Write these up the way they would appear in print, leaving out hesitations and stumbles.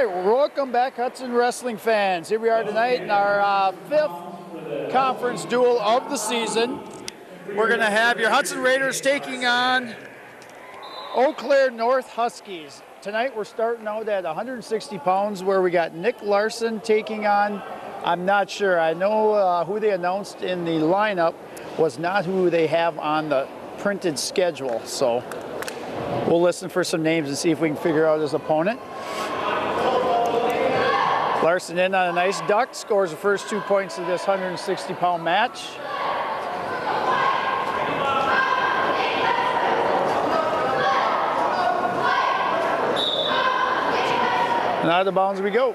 right, welcome back, Hudson wrestling fans. Here we are tonight in our fifth conference duel of the season. We're going to have your Hudson Raiders taking on Eau Claire North Huskies. Tonight we're starting out at 160 pounds where we got Nick Larson taking on, I'm not sure, I know who they announced in the lineup was not who they have on the printed schedule. So we'll listen for some names and see if we can figure out his opponent. Larson in on a nice duck, scores the first 2 points of this 160-pound match. And out of bounds we go.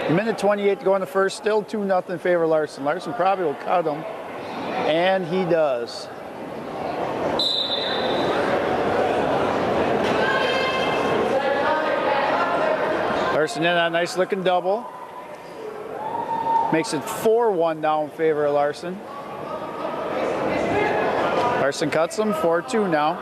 Minute 28 to go in the first, still 2-0 in favor of Larson. Larson probably will cut him, and he does. Larson in on a nice looking double. Makes it 4-1 now in favor of Larson. Larson cuts him, 4-2 now.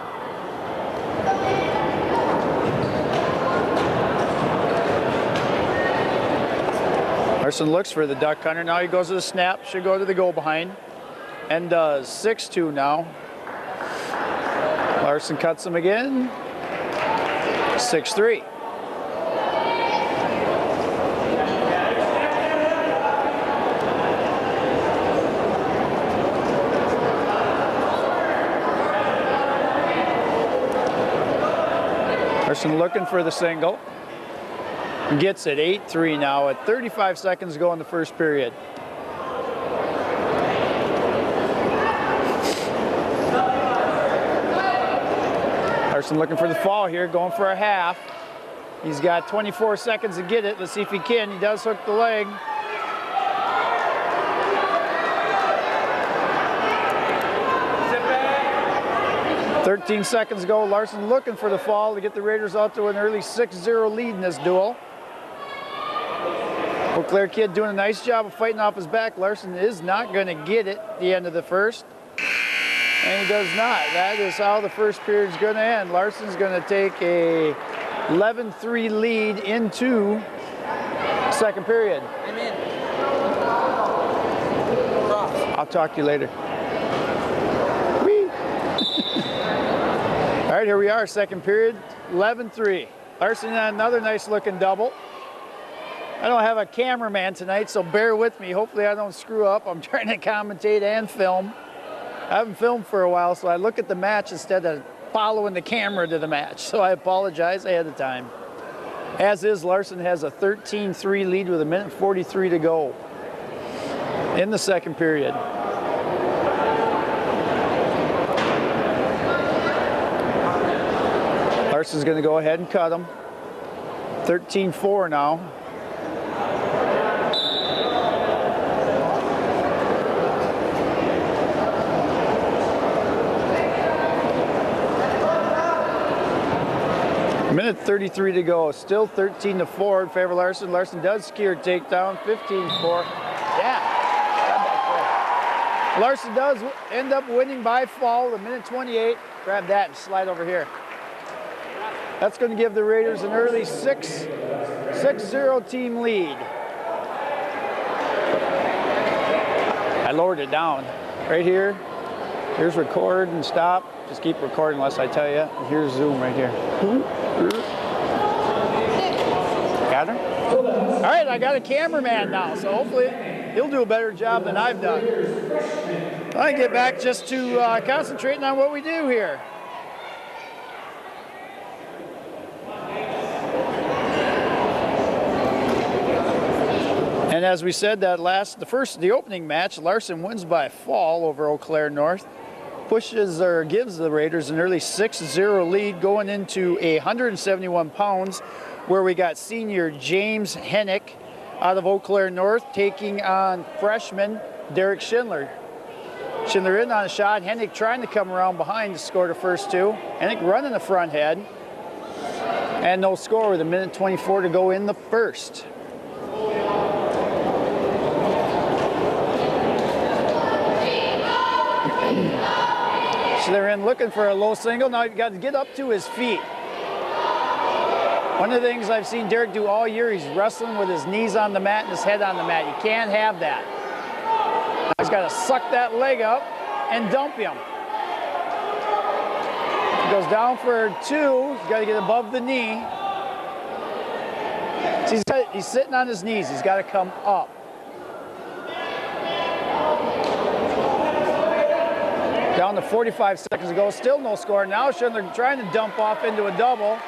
Larson looks for the duck hunter. Now he goes to the snap, should go to the go behind, and does. 6-2 now. Larson cuts him again. 6-3. Larson looking for the single. Gets it, 8-3 now at 35 seconds to go in the first period. Larson looking for the fall here, going for a half. He's got 24 seconds to get it. Let's see if he can. He does hook the leg. Sit back. 13 seconds to go. Larson looking for the fall to get the Raiders out to an early 6-0 lead in this duel. Eau Claire kid doing a nice job of fighting off his back. Larson is not going to get it at the end of the first. And he does not. That is how the first period is going to end. Larson's going to take a 11-3 lead into second period. I'm in. I'll talk to you later. Whee! All right, here we are, second period, 11-3. Larson on another nice looking double. I don't have a cameraman tonight, so bear with me. Hopefully I don't screw up. I'm trying to commentate and film. I haven't filmed for a while, so I look at the match instead of following the camera to the match. So I apologize ahead of time. As is, Larson has a 13-3 lead with 1:43 to go in the second period. Larson's going to go ahead and cut him. 13-4 now. Minute 33 to go. Still 13-4 in favor of Larson. Larson does skier takedown. 15-4. Yeah. Larson does end up winning by fall. The minute 28. Grab that and slide over here. That's going to give the Raiders an early 6-0 team lead. I lowered it down. Right here. Here's record and stop. Just keep recording unless I tell you. And here's zoom right here. Got her? All right, I got a cameraman now, so hopefully he'll do a better job than I've done. I get back just to concentrating on what we do here. And as we said, the opening match, Larson wins by fall over Eau Claire North. Pushes or gives the Raiders an early 6-0 lead going into 171 pounds, where we got senior James Hennick out of Eau Claire North taking on freshman Derek Schindler. Schindler in on a shot. Hennick trying to come around behind to score the first two. Hennick running the front head. And no score with 1:24 to go in the first. So they're in looking for a low single. Now you've got to get up to his feet. One of the things I've seen Derek do all year, he's wrestling with his knees on the mat and his head on the mat. You can't have that. Now he's got to suck that leg up and dump him. He goes down for 2. He's got to get above the knee. So he's sitting on his knees. He's got to come up. Down to 45 seconds to go. Still no score. Now Schindler trying to dump off into a double.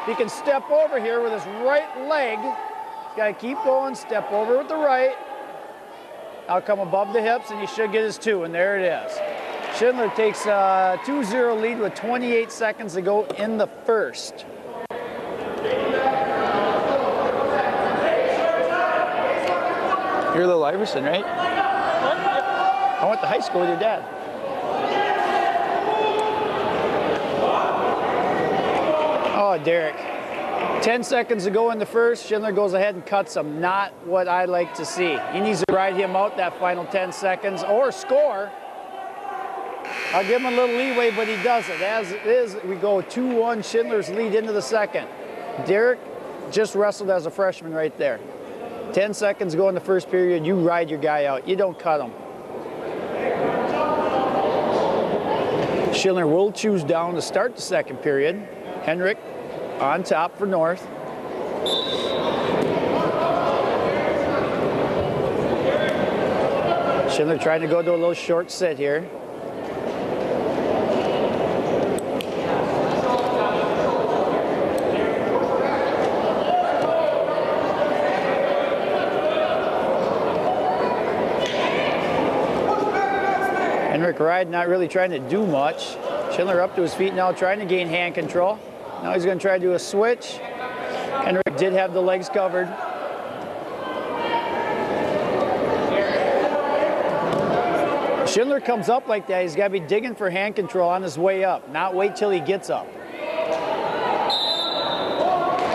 He can step over here with his right leg. He's got to keep going. Step over with the right. Now come above the hips, and he should get his 2, and there it is. Schindler takes a 2-0 lead with 28 seconds to go in the first. You're a little Iverson, right? I went to high school with your dad. Oh, Derek. 10 seconds to go in the first. Schindler goes ahead and cuts him. Not what I like to see. He needs to ride him out that final 10 seconds or score. I'll give him a little leeway, but he doesn't. As it is, we go 2-1, Schindler's lead into the second. Derek just wrestled as a freshman right there. 10 seconds to go in the first period. You ride your guy out. You don't cut him. Schindler will choose down to start the second period. Henrik on top for North. Schindler trying to go to a little short sit here. Henrik Ride not really trying to do much. Schindler up to his feet now, trying to gain hand control. Now he's going to try to do a switch. Henrik did have the legs covered. Schindler comes up like that, he's got to be digging for hand control on his way up, not wait till he gets up.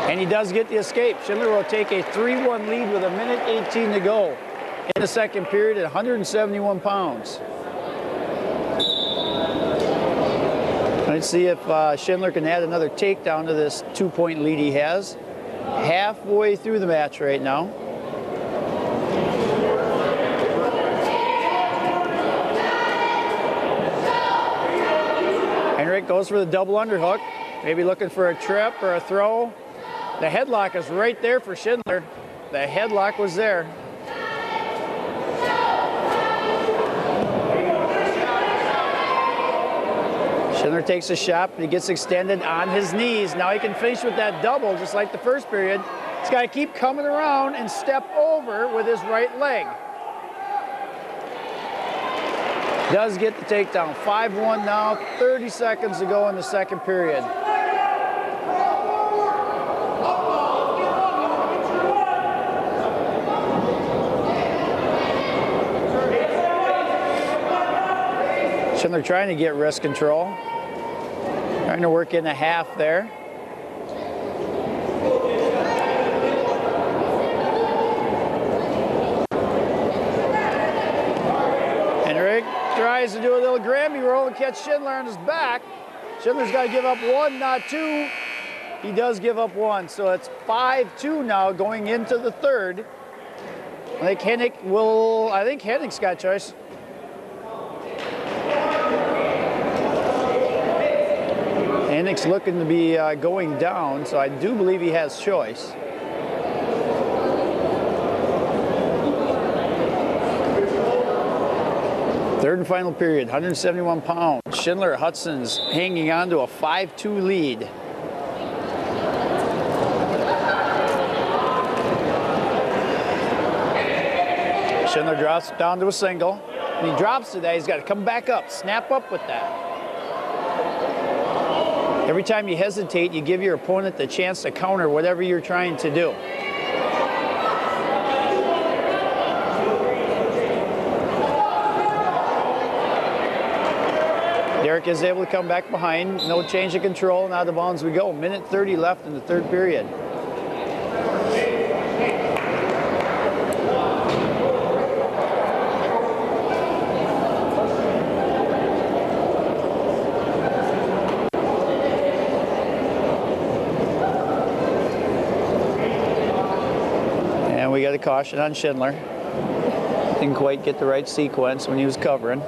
And he does get the escape. Schindler will take a 3-1 lead with 1:18 to go in the second period at 171 pounds. Let's see if Schindler can add another takedown to this 2-point lead he has. Halfway through the match right now. Henrik goes for the double underhook. Maybe looking for a trip or a throw. The headlock is right there for Schindler. The headlock was there. Schindler takes a shot, but he gets extended on his knees. Now he can finish with that double, just like the first period. He's got to keep coming around and step over with his right leg. Does get the takedown. 5-1 now, 30 seconds to go in the second period. Schindler trying to get wrist control. Trying to work in a half there. Henrik tries to do a little Grammy roll and catch Schindler on his back. Schindler's got to give up 1, not 2. He does give up 1, so it's 5-2 now going into the third. I think Henrik's got a choice. Henrik's looking to be going down, so I do believe he has choice. Third and final period, 171 pounds. Schindler Hudson's hanging on to a 5-2 lead. Schindler drops down to a single. When he drops to that, he's got to come back up, snap up with that. Every time you hesitate, you give your opponent the chance to counter whatever you're trying to do. Derek is able to come back behind. No change of control, and out of bounds we go. 1:30 left in the third period. And we got a caution on Schindler. Didn't quite get the right sequence when he was covering.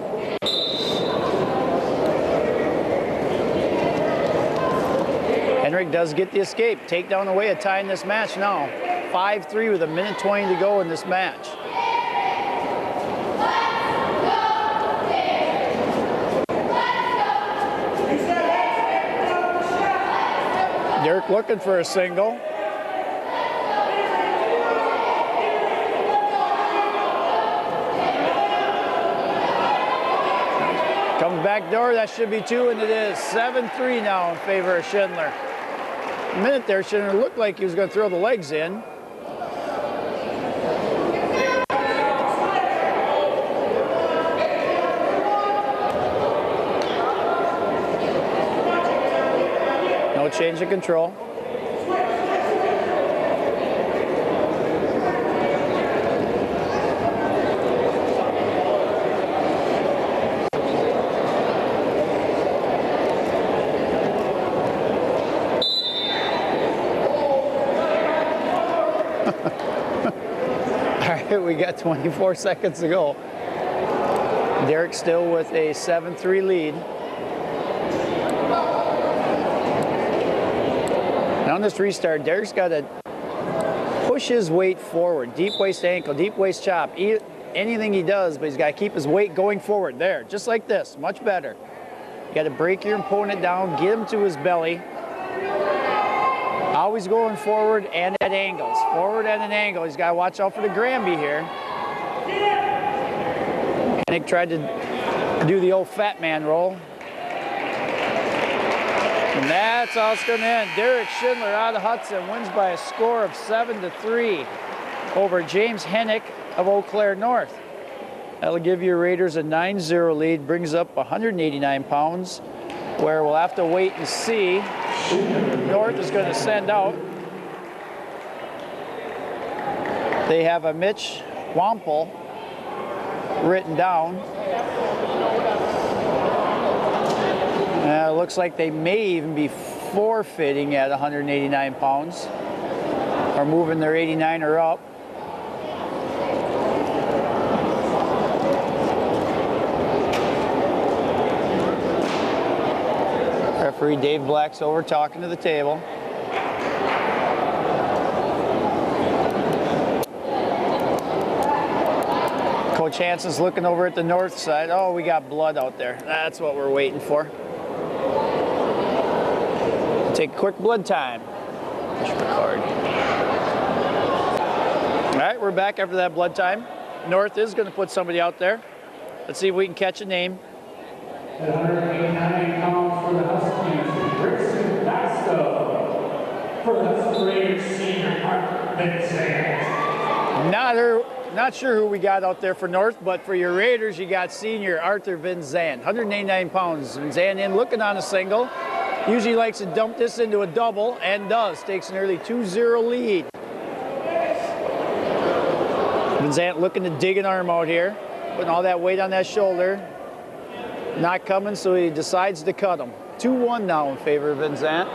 Henrik does get the escape. Takedown away, a tie in this match now. 5-3 with 1:20 to go in this match. Derek looking for a single. Comes back door, that should be 2, and it is 7-3 now in favor of Schindler. A minute there, Schindler looked like he was going to throw the legs in. No change of control. We got 24 seconds to go. Derek still with a 7-3 lead. Now on this restart, Derek's got to push his weight forward. Deep waist ankle, deep waist chop. Anything he does, but he's got to keep his weight going forward. There, just like this, much better. You got to break your opponent down, get him to his belly. Always going forward and at angles. Forward at an angle. He's got to watch out for the Granby here. Nick tried to do the old fat man roll. And that's how it's going to end. Derek Schindler out of Hudson wins by a score of 7-3 over James Hennick of Eau Claire North. That'll give your Raiders a 9-0 lead, brings up 189 pounds, where we'll have to wait and see. North is going to send out. They have a Mitch Wampel written down. It looks like they may even be forfeiting at 189 pounds or moving their 89er up. Referee Dave Black's over talking to the table. Coach Hansen's looking over at the north side. Oh, we got blood out there. That's what we're waiting for. Take a quick blood time. All right, we're back after that blood time. North is going to put somebody out there. Let's see if we can catch a name. At 189 pounds for the Huskies, Rickson Basto. For the Hudson Raiders, senior Mark Vincent. Not sure who we got out there for North, but for your Raiders, you got senior Arthur Vinzant. 189 pounds. Vinzant in looking on a single. Usually likes to dump this into a double, and does. Takes an early 2-0 lead. Vinzant looking to dig an arm out here. Putting all that weight on that shoulder. Not coming, so he decides to cut him. 2-1 now in favor of Vinzant.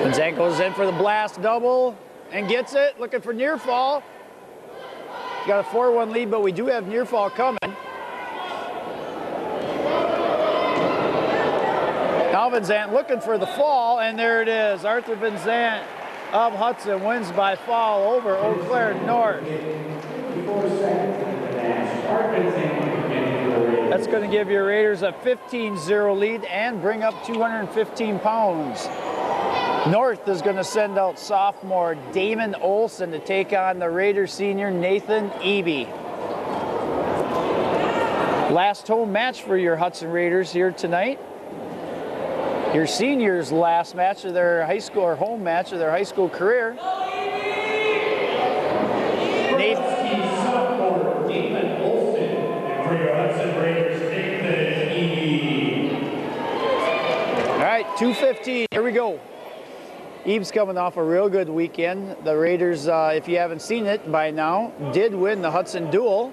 Vinzant goes in for the blast double and gets it. Looking for near fall. He's got a 4-1 lead, but we do have near fall coming. Now Vinzant looking for the fall, and there it is. Arthur Vinzant of Hudson wins by fall over Eau Claire North. That's going to give your Raiders a 15-0 lead and bring up 215 pounds. North is going to send out sophomore Damon Olson to take on the Raiders senior Nathan Eby. Last home match for your Hudson Raiders here tonight. Your seniors' last match of their high school, or home match of their high school career. Sophomore Damon Olson, and for your Hudson Raiders, Nathan Eby. All right, 2:15. Here we go. Ebe's coming off a real good weekend. The Raiders, if you haven't seen it by now, did win the Hudson Duel.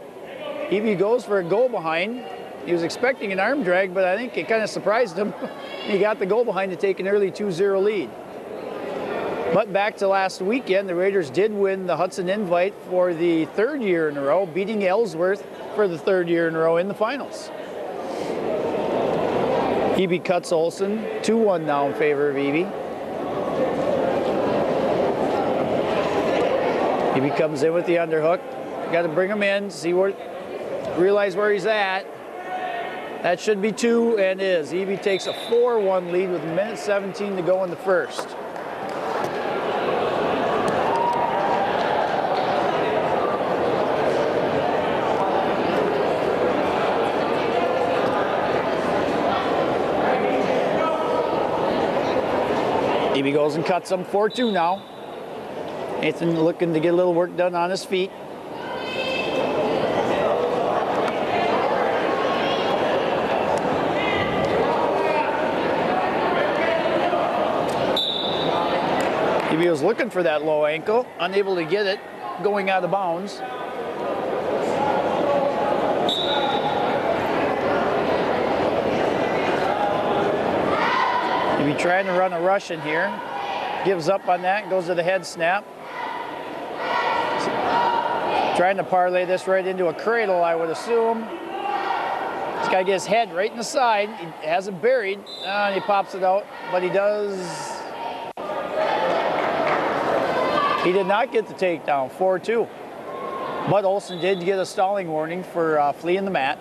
Evie goes for a go behind. He was expecting an arm drag, but I think it kind of surprised him. He got the go behind to take an early 2-0 lead. But back to last weekend, the Raiders did win the Hudson Invite for the third year in a row, beating Ellsworth for the third year in a row in the finals. Evie cuts Olson, 2-1 now in favor of Evie. Evie comes in with the underhook. Got to bring him in, realize where he's at. That should be 2 and is. Evie takes a 4-1 lead with 1:17 to go in the first. Evie goes and cuts him, 4-2 now. Nathan looking to get a little work done on his feet. Evie was looking for that low ankle, unable to get it, going out of bounds. Evie trying to run a rush in here. Gives up on that and goes to the head snap. Trying to parlay this right into a cradle, I would assume. He's got to get his head right in the side. He has it buried, and he pops it out, but he does. He did not get the takedown, 4-2. But Olson did get a stalling warning for fleeing the mat.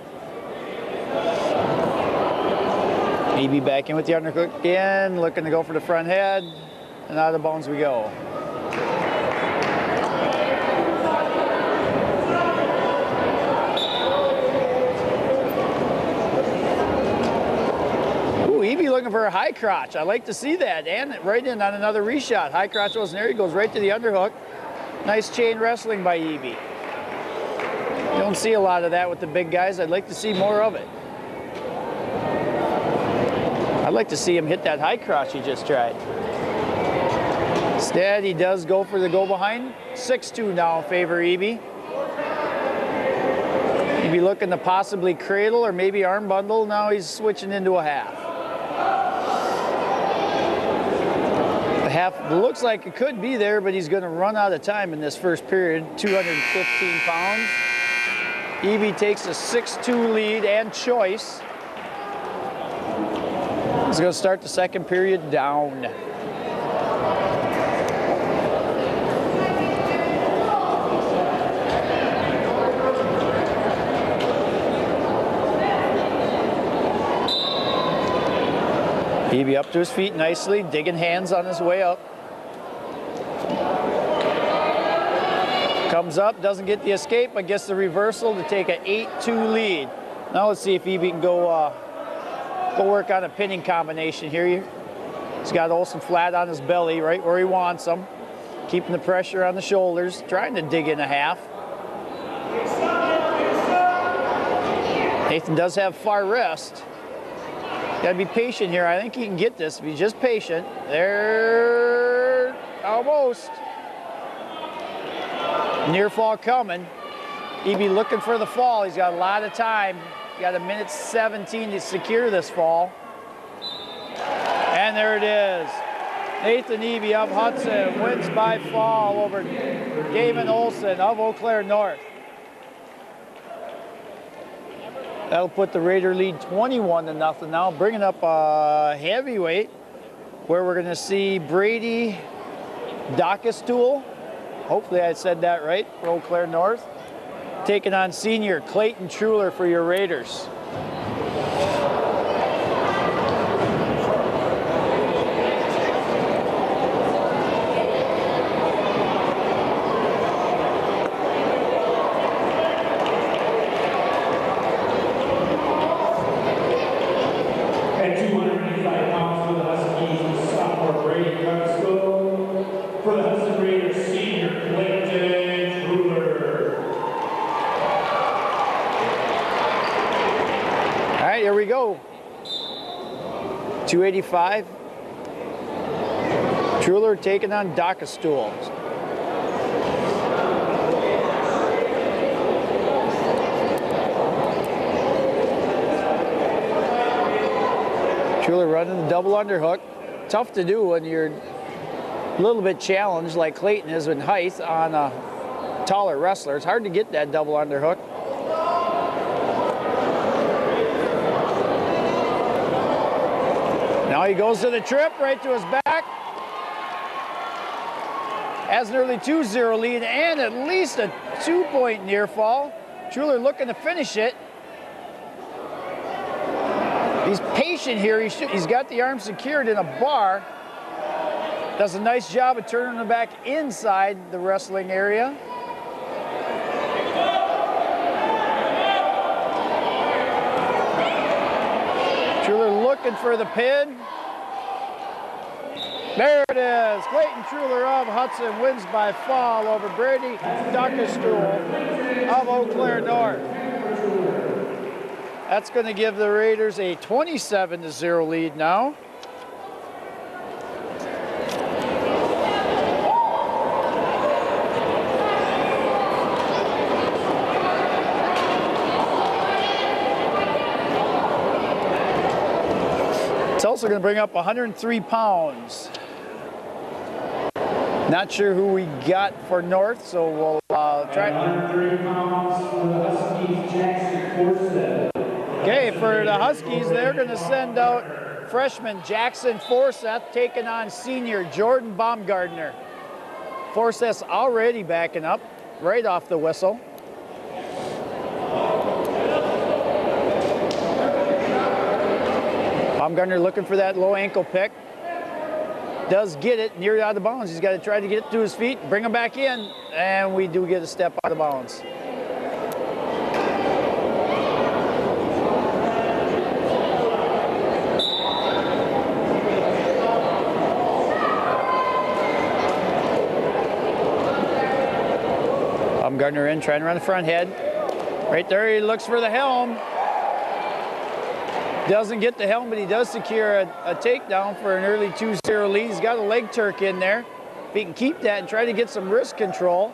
Evie back in with the underhook again, looking to go for the front head, and out of bounds we go. Ooh, Evie looking for a high crotch. I like to see that, and right in on another reshot. High crotch wasn't there, he goes right to the underhook. Nice chain wrestling by Evie. You don't see a lot of that with the big guys. I'd like to see more of it. I'd like to see him hit that high crotch he just tried. Instead, he does go for the go behind. 6-2 now in favor of Evie. Evie looking to possibly cradle or maybe arm bundle. Now he's switching into a half. The half looks like it could be there, but he's going to run out of time in this first period. 215 pounds. Evie takes a 6-2 lead and choice. He's going to start the second period down. Evie up to his feet nicely, digging hands on his way up. Comes up, doesn't get the escape, but gets the reversal to take an 8-2 lead. Now let's see if Evie can go work on a pinning combination here. He's got Olson flat on his belly, right where he wants him. Keeping the pressure on the shoulders, trying to dig in a half. Nathan does have far rest. Got to be patient here. I think he can get this if he's just patient. There, almost. Near fall coming. Evie looking for the fall. He's got a lot of time. He's got 1:17 to secure this fall. And there it is. Nathan Evie of Hudson wins by fall over Gavin Olson of Eau Claire North. That'll put the Raider lead 21-0 now, bringing up a heavyweight where we're going to see Brady Dockestool, hopefully I said that right, for Eau Claire North, taking on senior Clayton Truler for your Raiders. Here we go. 285. Truler taking on Dockestool. Schuler running the double underhook. Tough to do when you're a little bit challenged like Clayton is in height on a taller wrestler. It's hard to get that double underhook. Now he goes to the trip, right to his back. Has an early 2-0 lead and at least a 2-point near fall. Schuler looking to finish it. He's patient here. He's got the arm secured in a bar. Does a nice job of turning them back inside the wrestling area. Schuler looking for the pin. There it is. Clayton Schuler of Hudson wins by fall over Brady Duckerstuhl of Eau Claire North. That's going to give the Raiders a 27-0 lead now. It's also going to bring up 103 pounds. Not sure who we got for North, so we'll try. 103 pounds for the Huskies, Jackson Forsett. Okay, for the Huskies, they're going to send out freshman Jackson Forsett taking on senior Jordan Baumgartner. Forsett's already backing up right off the whistle. Baumgartner looking for that low ankle pick. Does get it near out of bounds. He's got to try to get it to his feet, bring him back in, and we do get a step out of bounds. Baumgartner in, trying to run the front head. Right there, he looks for the helm. Doesn't get the helm, but he does secure a takedown for an early 2-0 lead. He's got a leg Turk in there. If he can keep that and try to get some wrist control.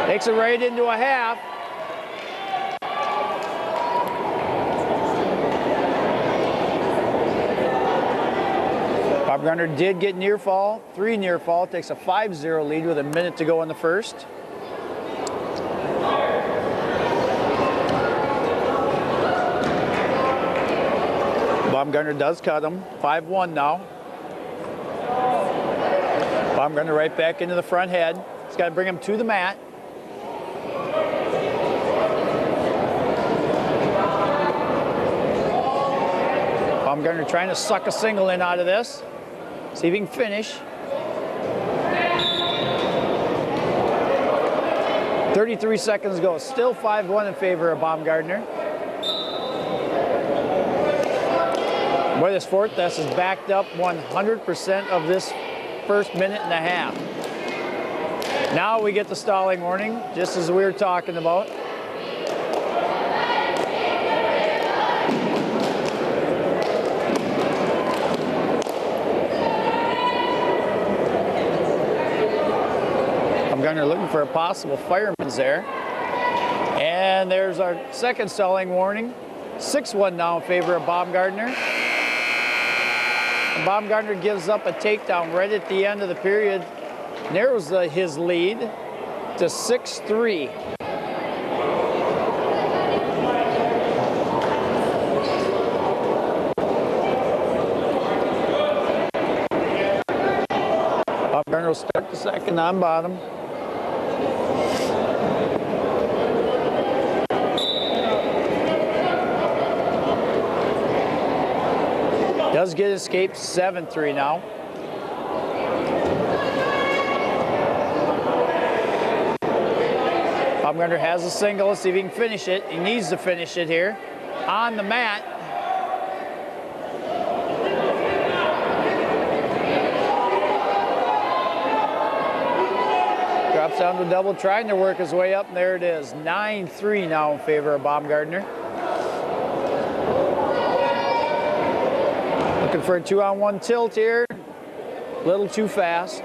Takes it right into a half. Baumgartner did get near fall, 3 near fall. Takes a 5-0 lead with a minute to go in the first. Baumgartner does cut him, 5-1 now. Baumgartner right back into the front head. He's got to bring him to the mat. Baumgartner trying to suck a single in out of this. See if he can finish. 33 seconds to go. Still 5-1 in favor of Baumgartner. Boy, this Fortes is backed up 100% of this first minute and a half. Now we get the stalling warning, just as we were talking about. Baumgartner looking for a possible fireman's there. And there's our second stalling warning. 6-1 now in favor of Baumgartner. Baumgartner gives up a takedown right at the end of the period, narrows his lead to 6-3. Baumgartner will start the second on bottom. Does get escaped, 7-3 now. Baumgartner has a single. Let's see if he can finish it. He needs to finish it here on the mat. Drops down to a double, trying to work his way up, and there it is. 9-3 now in favor of Baumgartner. Looking for a 2-on-1 tilt here. A little too fast.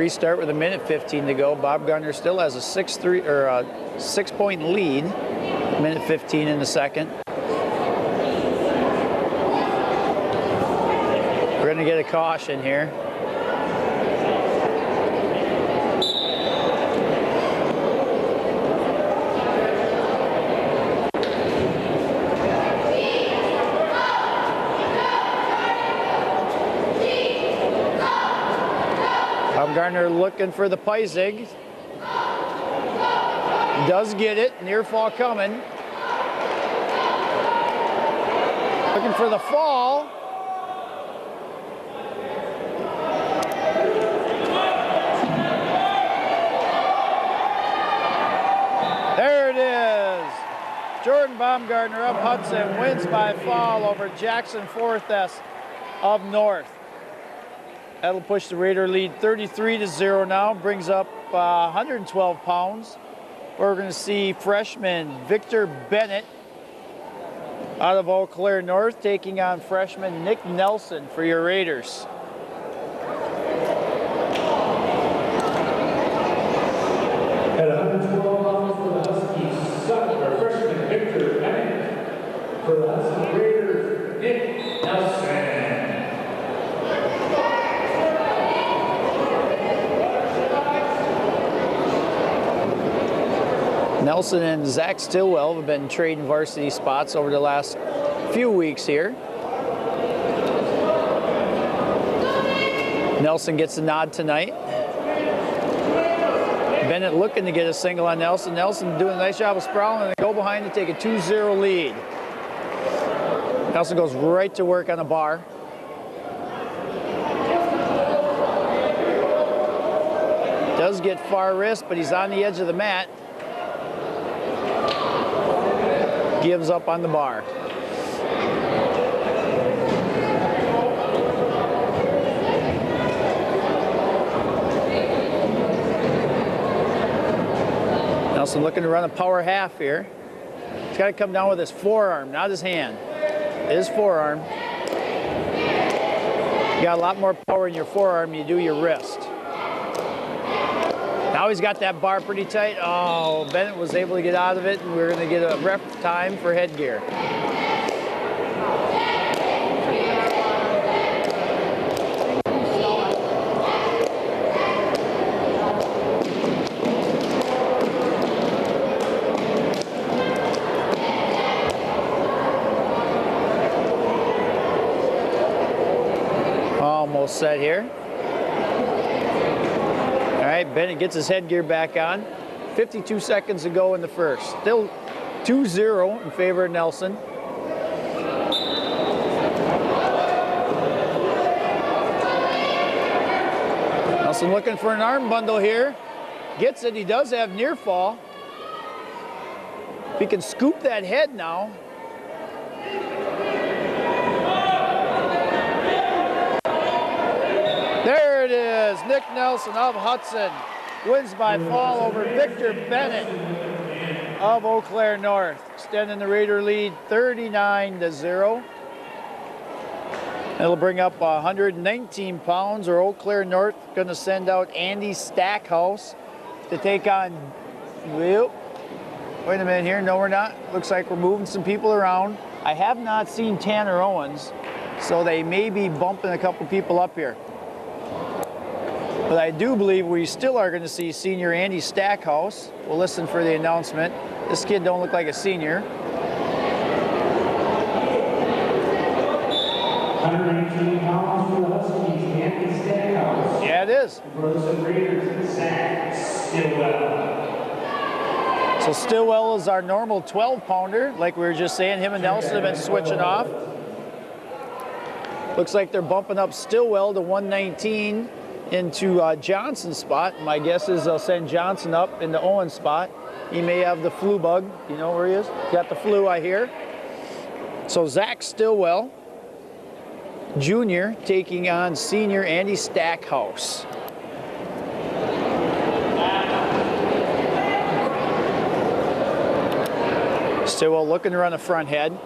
restart with 1:15 to go. Bob Gardner still has a 6-point lead. 1:15 in the second. We're going to get a caution here. Gardner looking for the Peisig. Does get it. Near fall coming. Looking for the fall. There it is. Jordan Baumgartner of Hudson wins by fall over Jackson Forthes of North. That'll push the Raider lead 33-0 now, brings up 112 pounds. We're going to see freshman Victor Bennett out of Eau Claire North taking on freshman Nick Nelson for your Raiders. At 112 pounds for the Huskies, freshman Victor Bennett. For the Hudson Raiders, Nick Nelson. Nelson and Zach Stillwell have been trading varsity spots over the last few weeks here. Nelson gets the nod tonight. Bennett looking to get a single on Nelson. Nelson doing a nice job of sprawling, and they go behind to take a 2-0 lead. Nelson goes right to work on the bar. Does get far wrist, but he's on the edge of the mat. Gives up on the bar. Nelson looking to run a power half here. He's got to come down with his forearm, not his hand. His forearm. You got a lot more power in your forearm than you do your wrist. Now he's got that bar pretty tight. Oh, Bennett was able to get out of it, and we're going to get a ref time for headgear. Almost set here. All right, Bennett gets his headgear back on. 52 seconds to go in the first. Still 2-0 in favor of Nelson. Nelson looking for an arm bundle here. Gets it. He does have near fall. If he can scoop that head now. There it is. Nick Nelson of Hudson wins by fall over Victor Bennett of Eau Claire North, extending the Raider lead 39-0. It'll bring up 119 pounds, or Eau Claire North going to send out Andy Stackhouse to take on, wait a minute here, no we're not. Looks like we're moving some people around. I have not seen Tanner Owens, so they may be bumping a couple people up here. But I do believe we still are going to see senior Andy Stackhouse. We'll listen for the announcement. This kid don't look like a senior. 119 pounds for the Huskies, Andy Stackhouse. Yeah, it is. For the Raiders, Zach Stillwell. So Stillwell is our normal 12-pounder. Like we were just saying, him and Nelson have been switching off. Looks like they're bumping up Stillwell to 119 into Johnson's spot. My guess is they'll send Johnson up into Owen's spot. He may have the flu bug. You know where he is? Got the flu, I hear. So Zach Stillwell, Jr., taking on senior Andy Stackhouse. Stillwell looking to run a front head.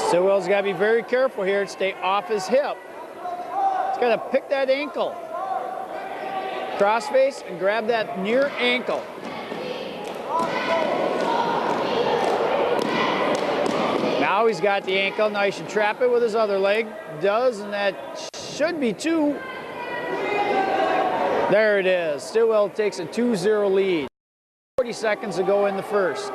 Stillwell's got to be very careful here and stay off his hip. He's got to pick that ankle. Crossface and grab that near ankle. Now he's got the ankle. Now he should trap it with his other leg. Does, and that should be 2. There it is. Stillwell takes a 2-0 lead. 40 seconds to go in the first.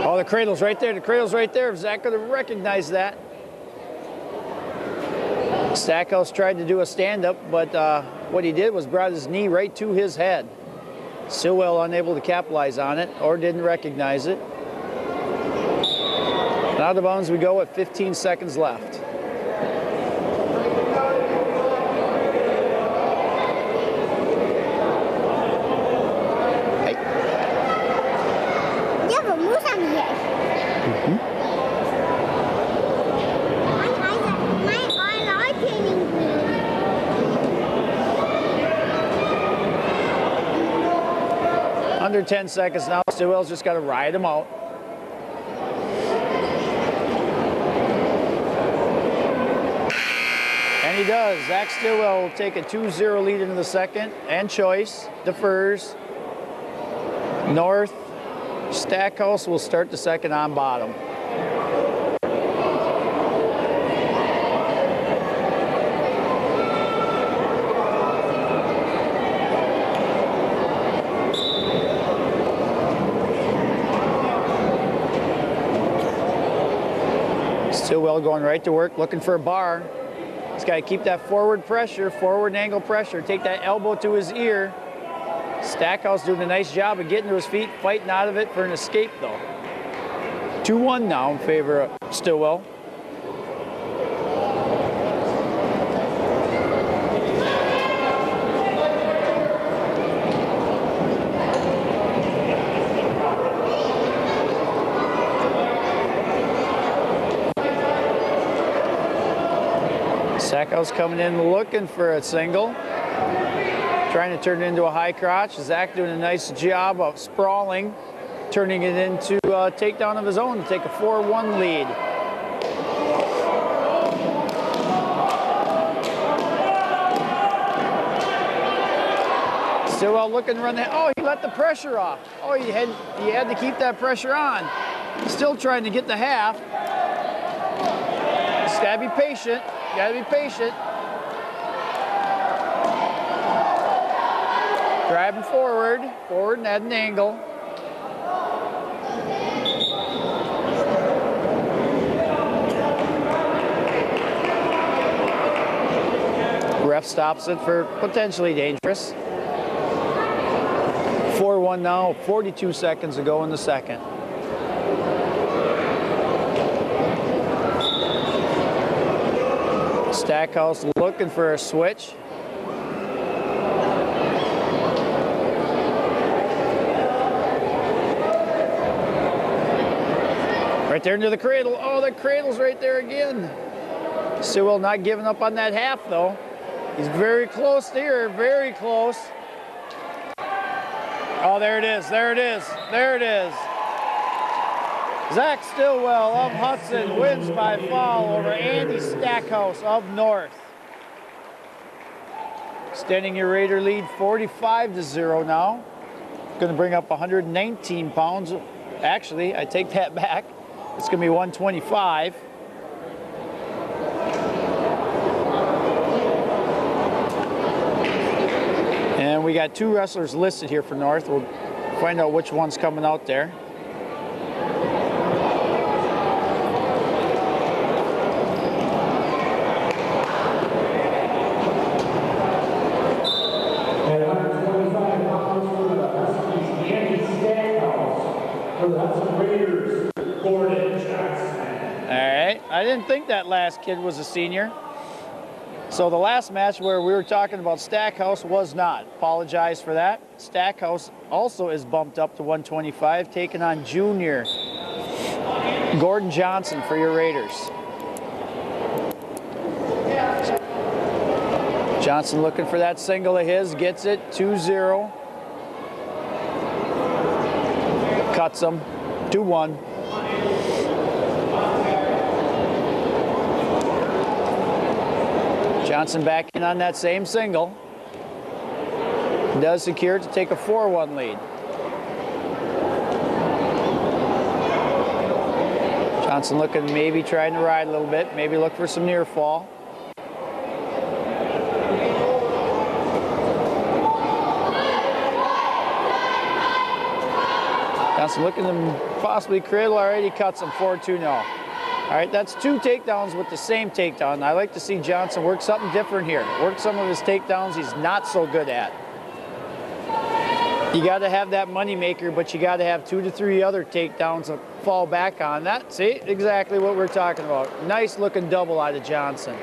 Oh, the cradle's right there. The cradle's right there. Zach could have recognized that. Stackhouse tried to do a stand-up, but what he did was brought his knee right to his head. Stillwell unable to capitalize on it or didn't recognize it. And out of bounds we go with 15 seconds left. Under 10 seconds now. Stillwell's just got to ride him out. And he does. Zach Stillwell will take a 2-0 lead into the second. And Choice defers. North. Stackhouse will start the second on bottom. Stillwell going right to work, looking for a bar. He's got to keep that forward pressure, forward angle pressure, take that elbow to his ear. Stackhouse doing a nice job of getting to his feet, fighting out of it for an escape though. 2-1 now in favor of Stillwell. Stackhouse coming in looking for a single. Trying to turn it into a high crotch. Zach doing a nice job of sprawling, turning it into a takedown of his own to take a 4-1 lead. Stillwell looking to run that. Oh, he let the pressure off. Oh, he had to keep that pressure on. Still trying to get the half. Just gotta be patient. Gotta be patient. Driving forward and at an angle. Ref stops it for potentially dangerous. 4-1 now, 42 seconds to go in the second. Stackhouse looking for a switch. Right there into the cradle. Oh, the cradle's right there again. Stillwell not giving up on that half though. He's very close here, very close. Oh, there it is, there it is, there it is. Zach Stillwell of Hudson wins by fall over Andy Stackhouse of North. Extending your Raider lead 45-0 now. Going to bring up 119 pounds. Actually, I take that back. It's going to be 125. And we got 2 wrestlers listed here for North. We'll find out which one's coming out there. I didn't think that last kid was a senior. So the last match where we were talking about Stackhouse was not. Apologize for that. Stackhouse also is bumped up to 125, taking on junior Gordon Johnson for your Raiders. Johnson looking for that single of his, gets it, 2-0. cuts him. 2-1. Johnson back in on that same single. Does secure to take a 4-1 lead. Johnson looking, maybe trying to ride a little bit, maybe look for some near fall. Johnson looking to possibly cradle already, cuts him 4-2 now. All right, that's 2 takedowns with the same takedown. I like to see Johnson work something different here. Work some of his takedowns he's not so good at. You got to have that money maker, but you got to have 2 to 3 other takedowns to fall back on. That, see, exactly what we're talking about. Nice looking double out of Johnson.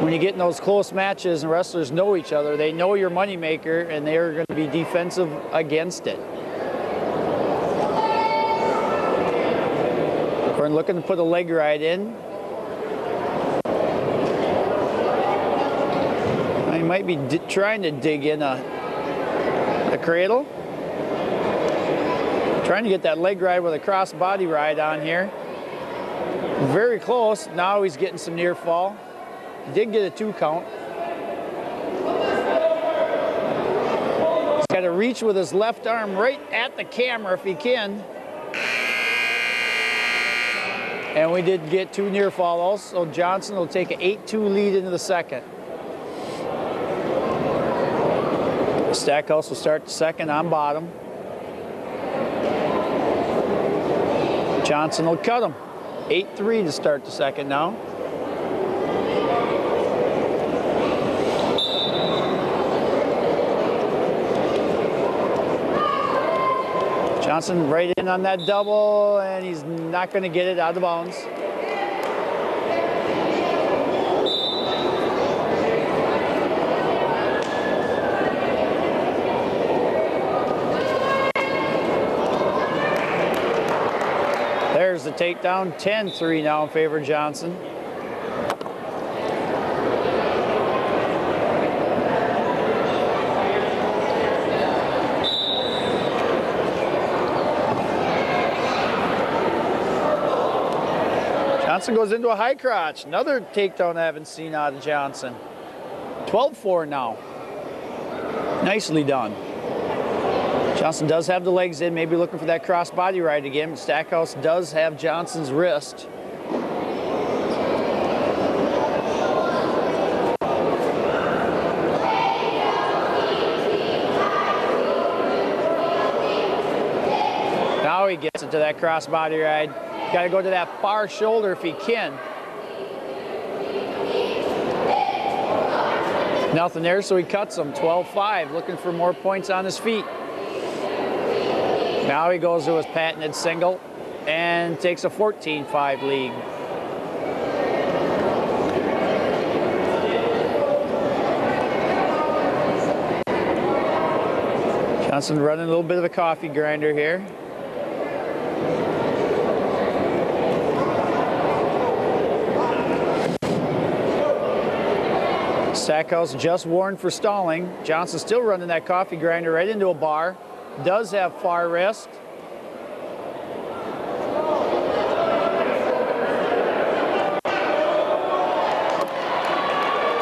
When you get in those close matches and wrestlers know each other, they know your money maker and they're going to be defensive against it. We're looking to put a leg ride in. He might be trying to dig in a cradle. Trying to get that leg ride with a cross body ride on here. Very close. Now he's getting some near fall. Did get a 2 count. He's got to reach with his left arm right at the camera if he can. And we did get 2 near falls, so Johnson will take an 8-2 lead into the second. Stackhouse will start the second on bottom. Johnson will cut him. 8-3 to start the second now. Johnson right in on that double, and he's not going to get it out of bounds. There's the takedown, 10-3 now in favor of Johnson. Johnson goes into a high crotch. Another takedown I haven't seen out of Johnson. 12-4 now. Nicely done. Johnson does have the legs in, maybe looking for that cross body ride again. Stackhouse does have Johnson's wrist. Now he gets into that cross body ride. Got to go to that far shoulder if he can. Nothing there, so he cuts him. 12-5, looking for more points on his feet. Now he goes to his patented single and takes a 14-5 lead. Johnson running a little bit of a coffee grinder here. Stackhouse just warned for stalling. Johnson still running that coffee grinder right into a bar. Does have far wrist.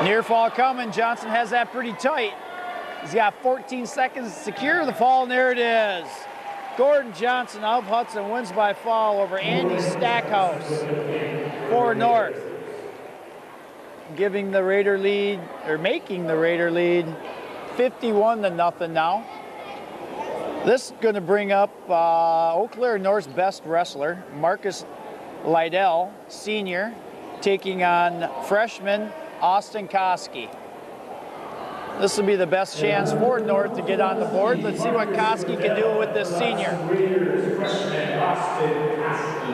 Near fall coming. Johnson has that pretty tight. He's got 14 seconds to secure the fall, and there it is. Gordon Johnson of Hudson wins by fall over Andy Stackhouse for North. Giving the Raider lead, or making the Raider lead 51-0 now. This is going to bring up Eau Claire North's best wrestler, Marcus Lydell, senior, taking on freshman Austin Koski. This will be the best chance for North to get on the board. Let's see what Koski can do with this senior. Freshman Austin Koski.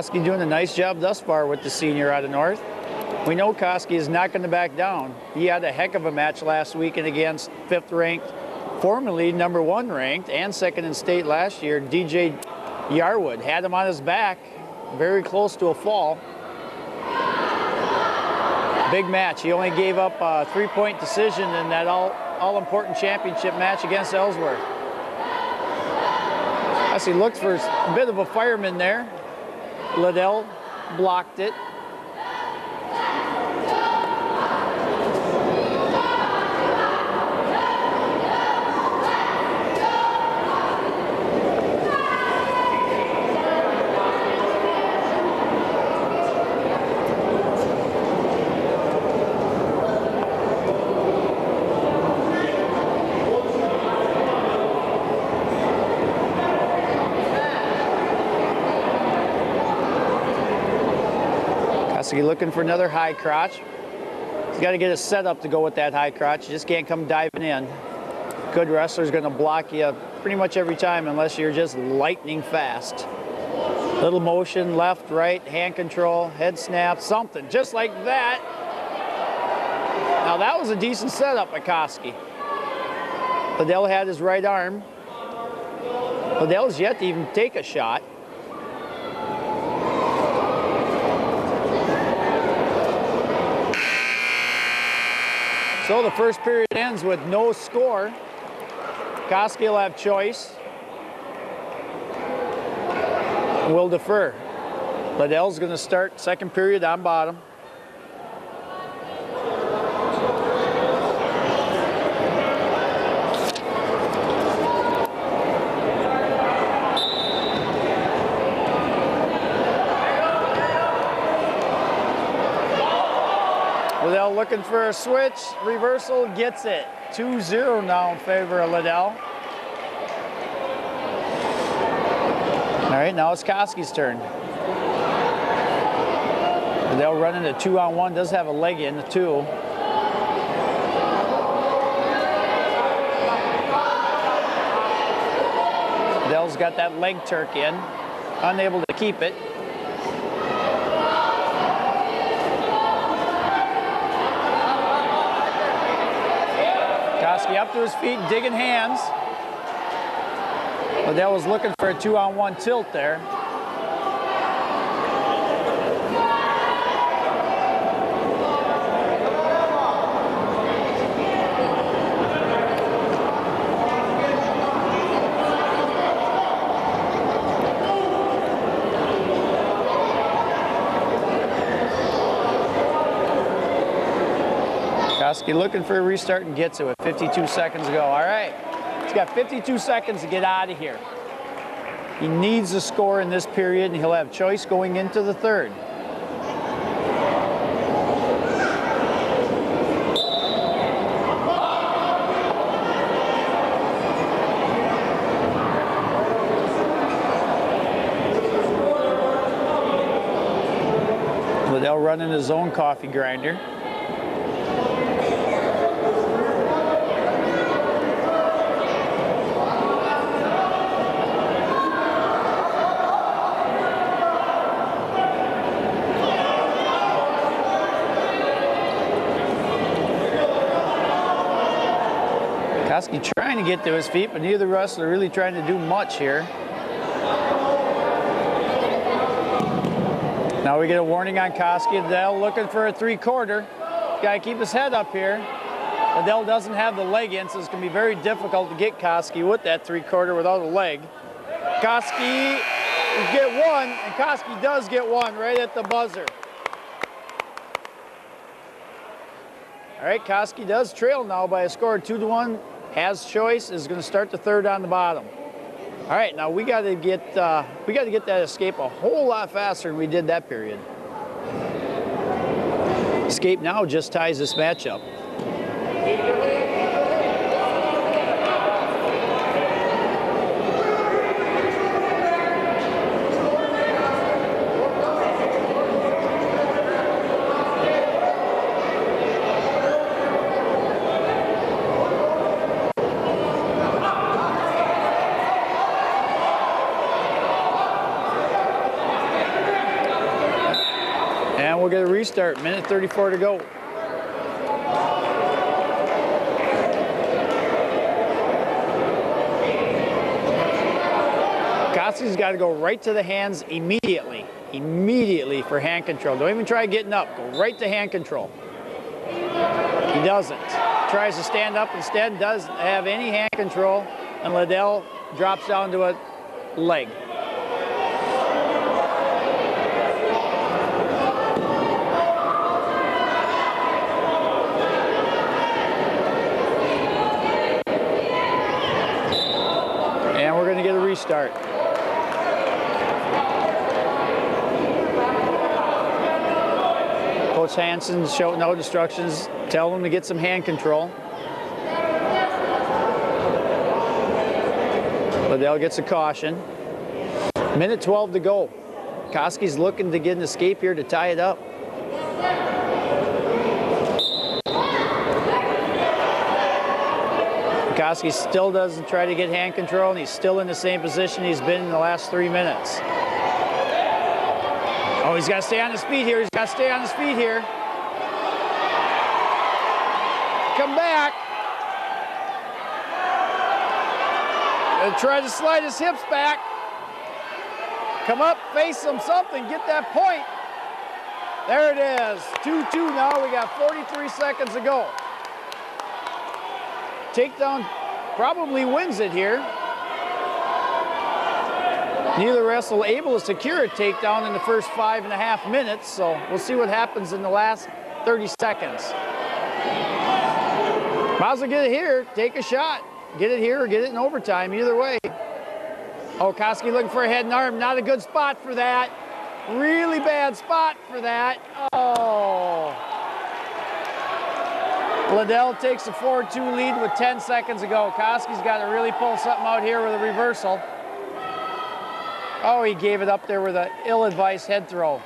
Koski doing a nice job thus far with the senior out of North. We know Koski is not going to back down. He had a heck of a match last weekend against 5th ranked, formerly number 1 ranked and 2nd in state last year, DJ Yarwood. Had him on his back, very close to a fall. Big match. He only gave up a 3-point decision in that all-important championship match against Ellsworth. As he looked for a bit of a fireman there, Liddell blocked it. Koski looking for another high crotch. He's got to get a setup to go with that high crotch. You just can't come diving in. Good wrestler's going to block you pretty much every time unless you're just lightning fast. Little motion, left, right, hand control, head snap, something just like that. Now that was a decent setup by Koski. Liddell had his right arm. Liddell's yet to even take a shot. So the first period ends with no score. Koski will have choice. We'll defer. Liddell's going to start second period on bottom. Liddell looking for a switch, reversal, gets it. 2-0 now in favor of Liddell. All right, now it's Koski's turn. Liddell running a 2-on-1, does have a leg in the 2. Liddell's got that leg turk in, unable to keep it. Koski up to his feet, digging hands. Liddell was looking for a 2-on-1 tilt there. Koski looking for a restart and gets it with 52 seconds to go. All right, he's got 52 seconds to get out of here. He needs a score in this period, and he'll have choice going into the third. Liddell running his own coffee grinder. Koski trying to get to his feet, but neither wrestler really trying to do much here. Now we get a warning on Koski. Liddell looking for a 3/4. Got to keep his head up here. Liddell doesn't have the leg in, so it's going to be very difficult to get Koski with that 3/4 without a leg. Koski get one, and Koski does get one right at the buzzer. All right, Koski does trail now by a score of 2-1. Has choice, is going to start the third on the bottom. All right, now we got to get that escape a whole lot faster than we did that period. Escape now just ties this matchup. And we'll get a restart, minute 34 to go. Koski's got to go right to the hands immediately. Immediately for hand control. Don't even try getting up. Go right to hand control. He doesn't. Tries to stand up instead, doesn't have any hand control, and Liddell drops down to a leg. And we're going to get a restart. Coach Hansen shouting out instructions, tell them to get some hand control. Liddell gets a caution. Minute 12 to go. Koski's looking to get an escape here to tie it up. Koski still doesn't try to get hand control, and he's still in the same position he's been in the last 3 minutes. Oh, he's got to stay on his feet here. He's got to stay on his feet here. Come back. And try to slide his hips back. Come up, face him, something, get that point. There it is, 2-2 now. We got 43 seconds to go. Takedown probably wins it here. Neither wrestler able to secure a takedown in the first 5.5 minutes, so we'll see what happens in the last 30 seconds. Might as well get it here, take a shot. Get it here or get it in overtime, either way. Oh, Koski looking for a head and arm, not a good spot for that. Really bad spot for that. Oh. Liddell takes a 4-2 lead with 10 seconds to go. Koski's got to really pull something out here with a reversal. Oh, he gave it up there with an ill-advised head throw.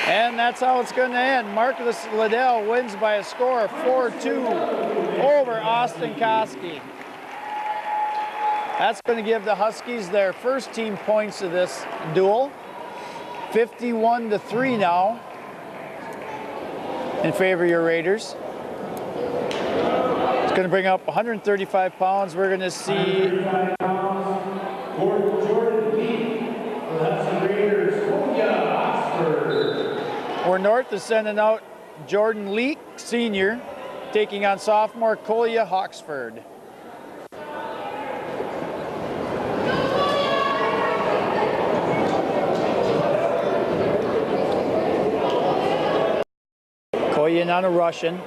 And that's how it's going to end. Marcus Liddell wins by a score of 4-2 over Austin Koski. That's going to give the Huskies their first team points of this duel. 51-3 now in favor of your Raiders. It's going to bring up 135 pounds. We're going to see where North is sending out Jordan Leak, senior, taking on sophomore Kolya Hawksford. Kolya on a Russian.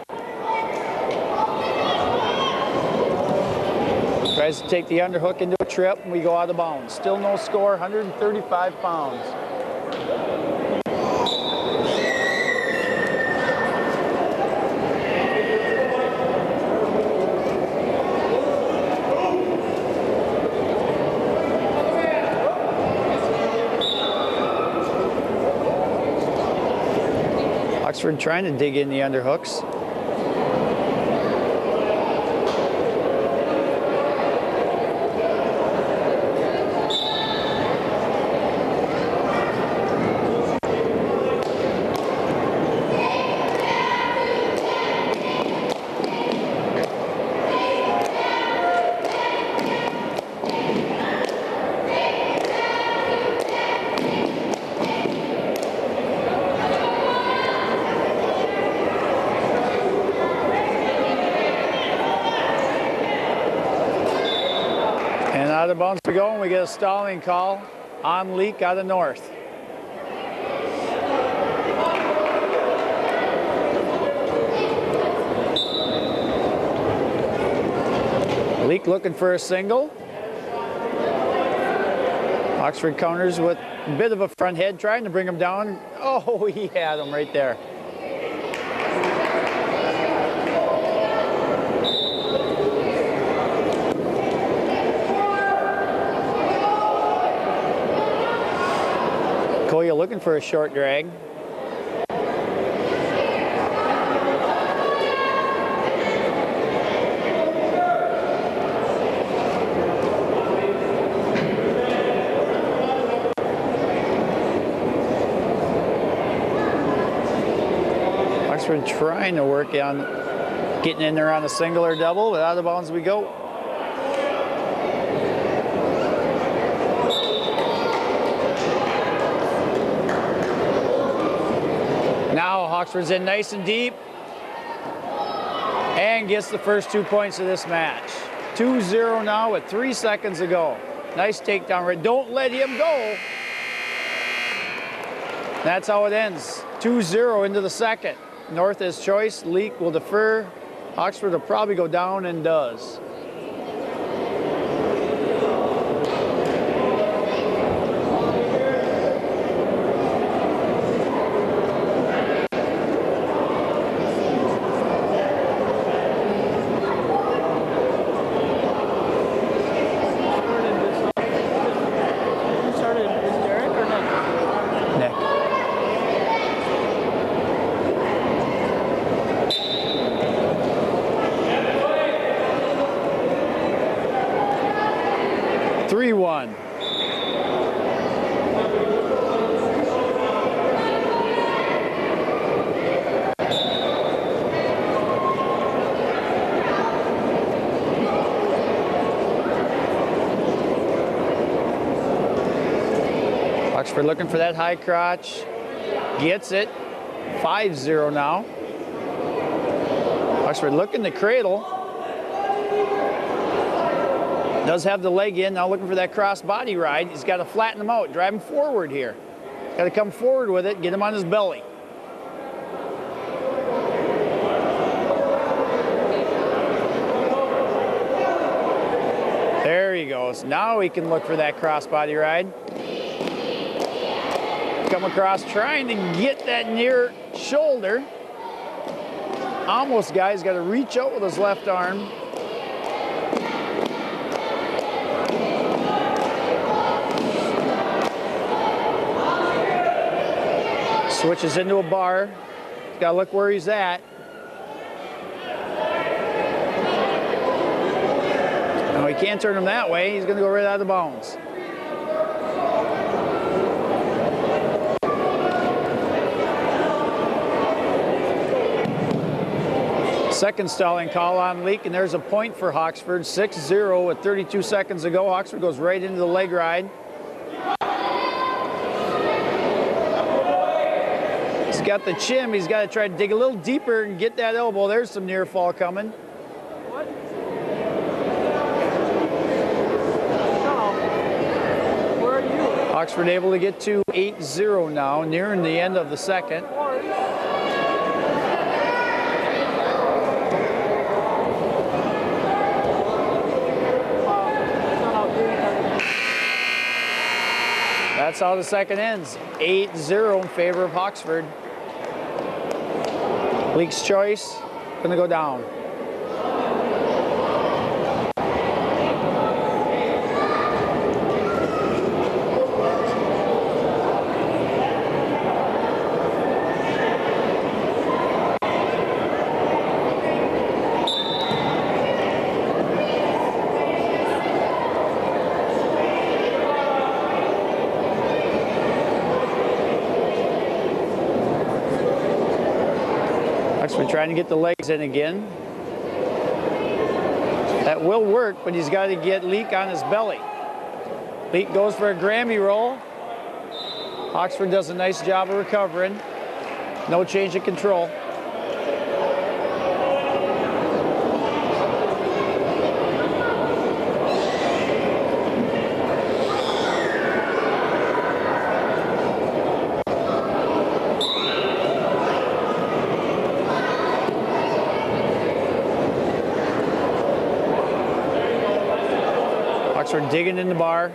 Tries to take the underhook into a trip, and we go out of bounds. Still no score, 135 pounds. Oxford trying to dig in the underhooks. Out of bounds we go, and we get a stalling call on Leak out of North. Leak looking for a single. Oxford counters with a bit of a front head, trying to bring him down. Oh, he had him right there. Kolya looking for a short drag. Oxford trying to work on getting in there on a single or double, but out of bounds we go. Now Oxford's in nice and deep and gets the first 2 points of this match. 2-0 now with 3 seconds to go. Nice takedown, right? Don't let him go. That's how it ends. 2-0 into the second. North has choice. Leak will defer. Oxford will probably go down and does. Oxford looking for that high crotch. Gets it. 5-0 now. Oxford looking to cradle. Does have the leg in. Now looking for that cross body ride. He's got to flatten him out. Drive him forward here. Got to come forward with it. Get him on his belly. There he goes. Now he can look for that cross body ride. Come across trying to get that near shoulder. Almost, guys, got to reach out with his left arm. Switches into a bar. Got to look where he's at. No, he can't turn him that way. He's going to go right out of bounds. Second stalling call on Leak, and there's a point for Oxford. 6-0 with 32 seconds to go. Oxford goes right into the leg ride. He's got the chin. He's got to try to dig a little deeper and get that elbow. There's some near fall coming. What? Where are you? Oxford able to get to 8-0 now, nearing the end of the second. That's how the second ends. 8-0 in favor of Oxford. Leak's choice, gonna go down. We're trying to get the legs in again. That will work, but he's got to get Leak on his belly. Leak goes for a Grammy roll. Oxford does a nice job of recovering. No change of control. Oxford digging in the bar.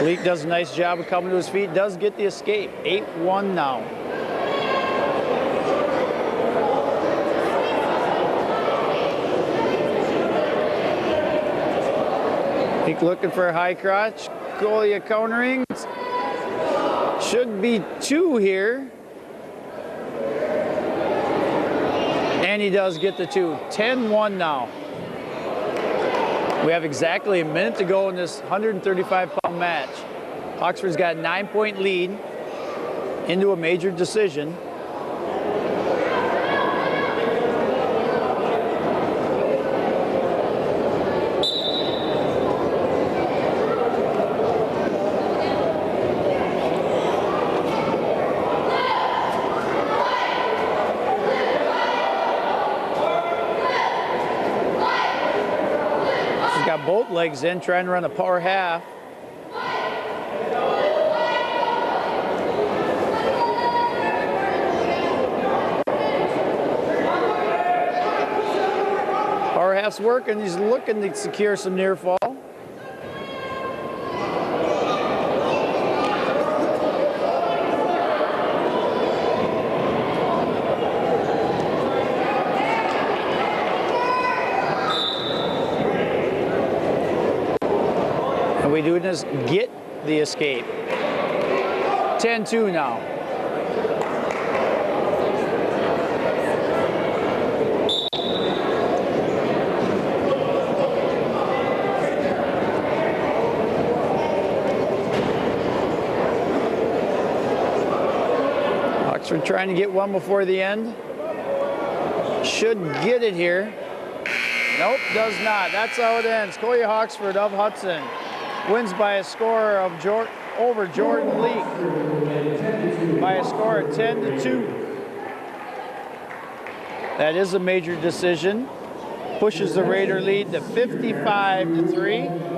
Leak does a nice job of coming to his feet. Does get the escape. 8-1 now. Leak looking for a high crotch. Golia countering. Should be 2 here. And he does get the 2. 10-1 now. We have exactly a minute to go in this 135-pound match. Oxford's got a 9-point lead. into a major decision. She's got both legs in, trying to run a power half. Power half's working. He's looking to secure some near fall. And we do this, get the escape. 10-2 now. Oxford trying to get one before the end. Should get it here. Nope, does not. That's how it ends. Coley Hawksford of Hudson wins by a score of over Jordan Leak by a score of 10-2. That is a major decision. Pushes the Raider lead to 55-3.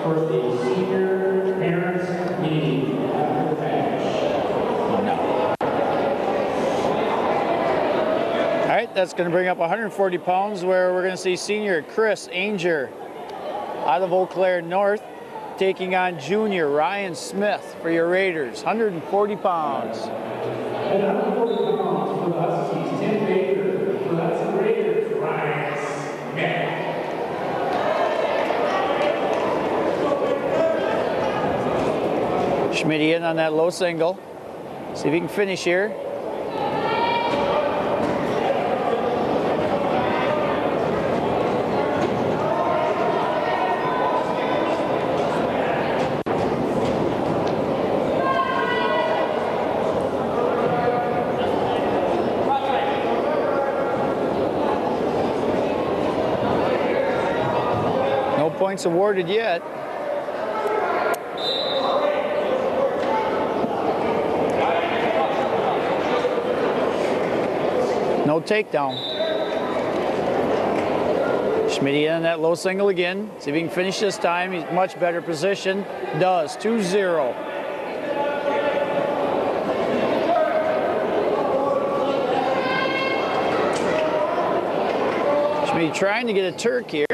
For the senior parents meeting after the match. All right, that's going to bring up 140 pounds, where we're going to see senior Chris Ainger out of Eau Claire North taking on junior Ryan Smith for your Raiders. 140 pounds. And 140 pounds for the Huskies, Tim Baker. For the Hudson Raiders, Ryan Smith. Schmidt in on that low single. See if he can finish here. No points awarded yet. No takedown. Schmidt on that low single again. See if he can finish this time. He's much better position. Does. 2-0. Schmidt trying to get a Turk here.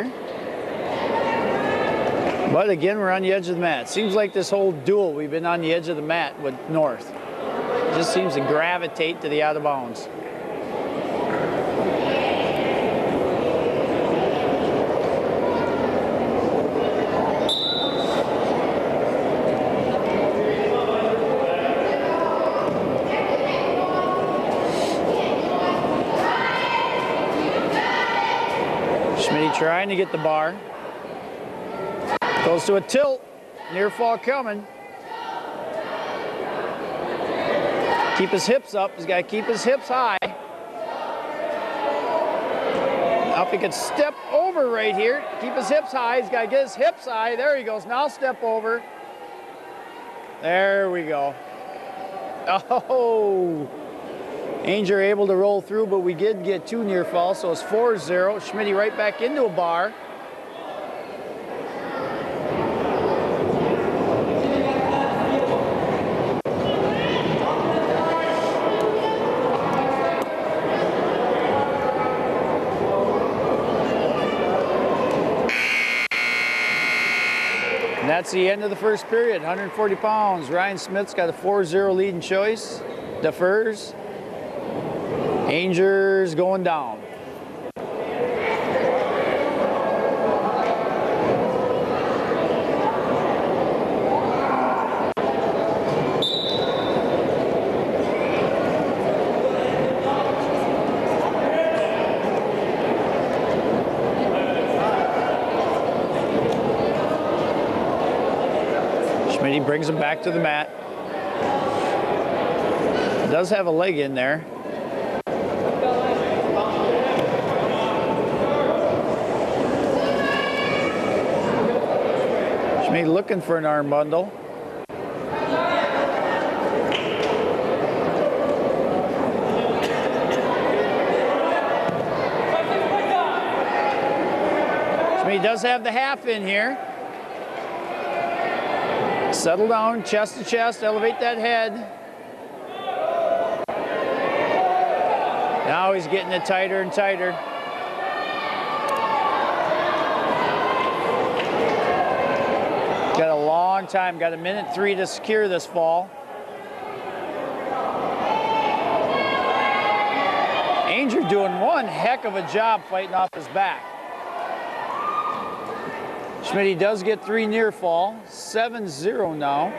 But again, we're on the edge of the mat. Seems like this whole duel, we've been on the edge of the mat with North. It just seems to gravitate to the out of bounds. Trying to get the bar. Goes to a tilt. Near fall coming. Keep his hips up. He's got to keep his hips high. Now if he could step over right here, keep his hips high. He's got to get his hips high. There he goes. Now step over. There we go. Oh. Ainger able to roll through, but we did get two near falls, so it's 4-0. Schmidt right back into a bar. And that's the end of the first period. 140 pounds. Ryan Smith's got a 4-0 lead in choice. Defers. Ainger's going down. Schmitty brings him back to the mat. Does have a leg in there. Schmitty looking for an arm bundle. Schmitty does have the half in here. Settle down, chest to chest, elevate that head. Now he's getting it tighter and tighter. Got a long time, got 1:03 to secure this fall. Ainger doing one heck of a job fighting off his back. Schmitty does get 3 near fall, 7-0 now.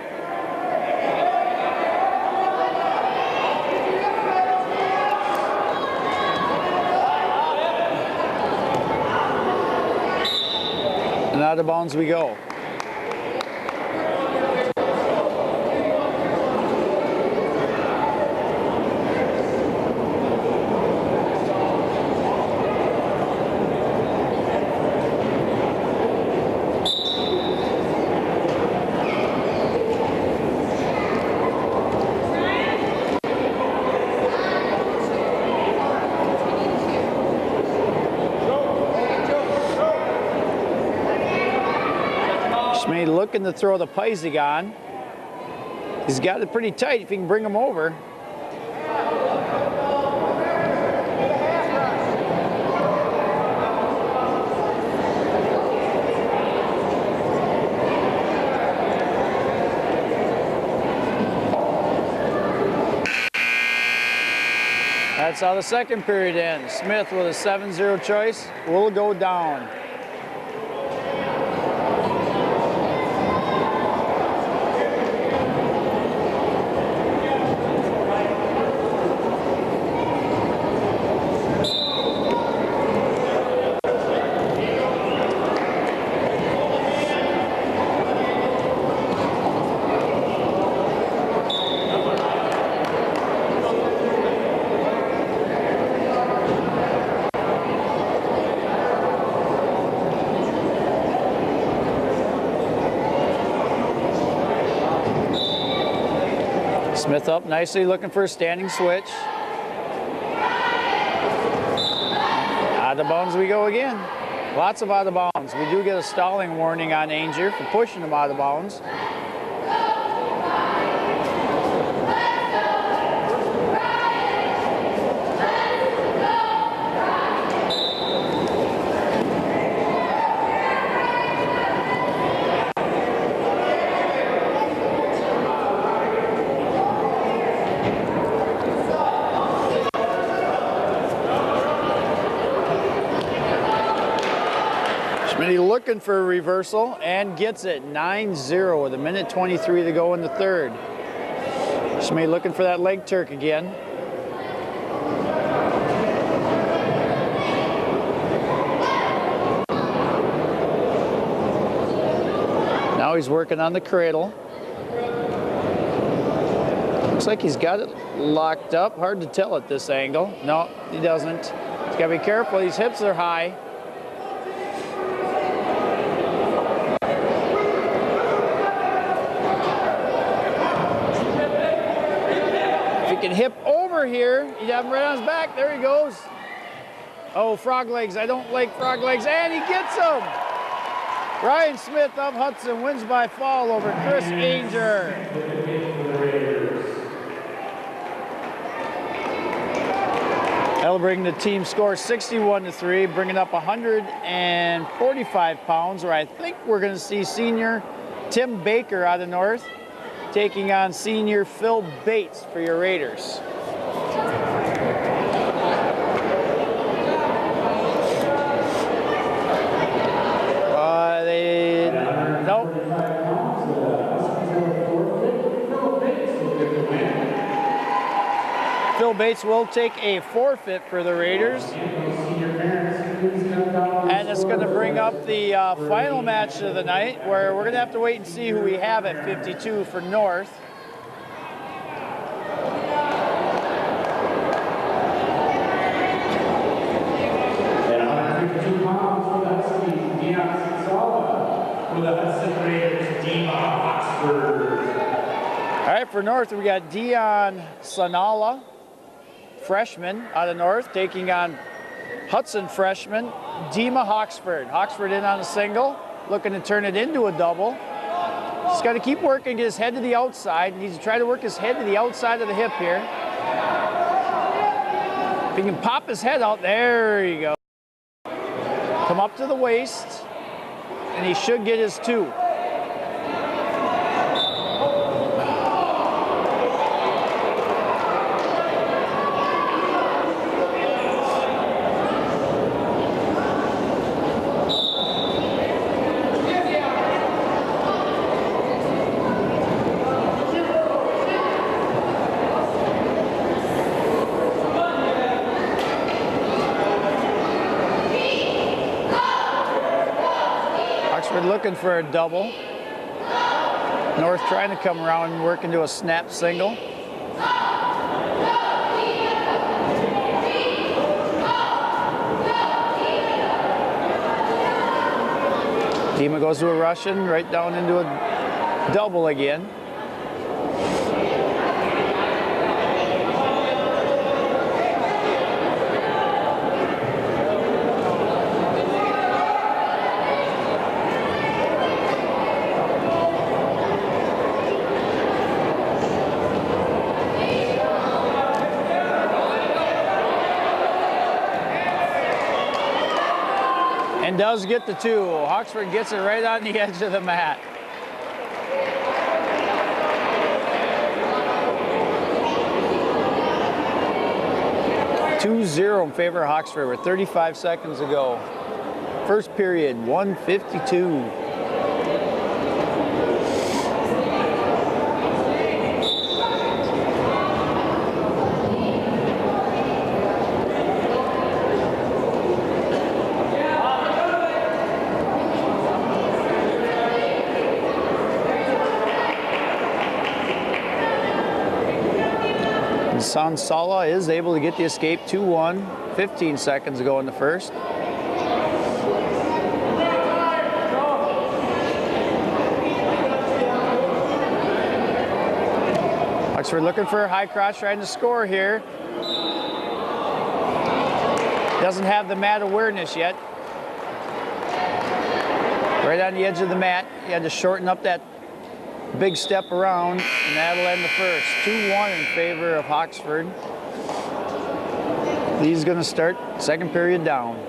And out of bounds we go. Schmitty looking to throw the Pyzagon. He's got it pretty tight if he can bring him over. That's how the second period ends. Smith with a 7-0 choice will go down. Smith up nicely, looking for a standing switch. Out of bounds we go again. Lots of out of bounds. We do get a stalling warning on Ainger for pushing him out of bounds. Looking for a reversal and gets it 9-0 with 1:23 to go in the third. Schmitty looking for that leg turk again. Now he's working on the cradle. Looks like he's got it locked up. Hard to tell at this angle. No, he doesn't. He's got to be careful. These hips are high. Can hip over here. You have him right on his back. There he goes. Oh, frog legs. I don't like frog legs. And he gets them. Ryan Smith of Hudson wins by fall over Chris Ainger. That'll bring the team score 61-3, bringing up 145 pounds, where I think we're going to see senior Tim Baker out of North taking on senior Phil Bates for your Raiders. Nope. Phil Bates will take a forfeit for the Raiders. And it's going to bring up the final match of the night, where we're going to have to wait and see who we have at 52 for North. At 152 pounds for the Huskies, for the Hudson Raiders, Oxford. All right, for North, we got Dion Sanala, freshman out of North, taking on Hudson freshman Dima Hawksford. Hawksford in on a single, looking to turn it into a double. He's got to keep working, get his head to the outside. He needs to try to work his head to the outside of the hip here. If he can pop his head out, there you go. Come up to the waist, and he should get his two. Looking for a double. North trying to come around and work into a snap single. Dima goes to a Russian, right down into a double again. And does get the two. Hawksford gets it right on the edge of the mat. (2-0) in favor of Hawksford with 35 seconds to go. First period, 1:52. Sansala is able to get the escape 2-1, 15 seconds ago in the first. Oxford looking for a high cross, trying to score here. Doesn't have the mat awareness yet. Right on the edge of the mat. He had to shorten up that big step around, and that'll end the first. 2-1 in favor of Hawksford. He's going to start second period down.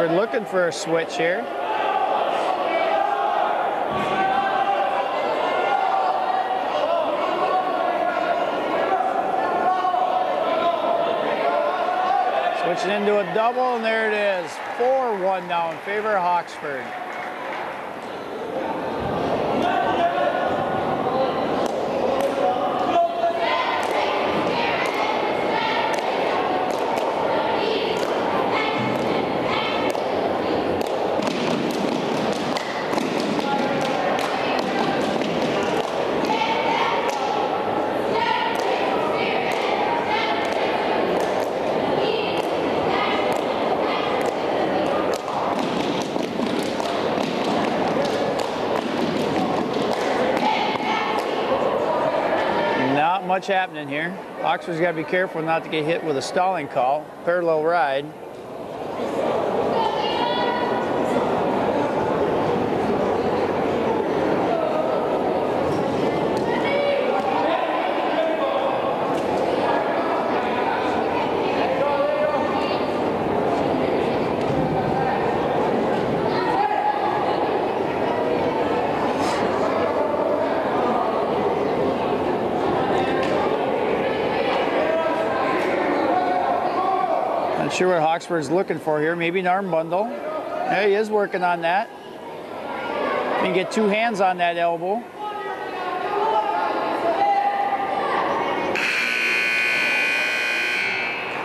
Looking for a switch here. Switching into a double, and there it is. 4-1 now in favor of Hawksford. Much happening here. Oxford's got to be careful not to get hit with a stalling call. Parallel ride. Sure what Hawksford's looking for here. Maybe an arm bundle. Yeah, he is working on that. Can get two hands on that elbow.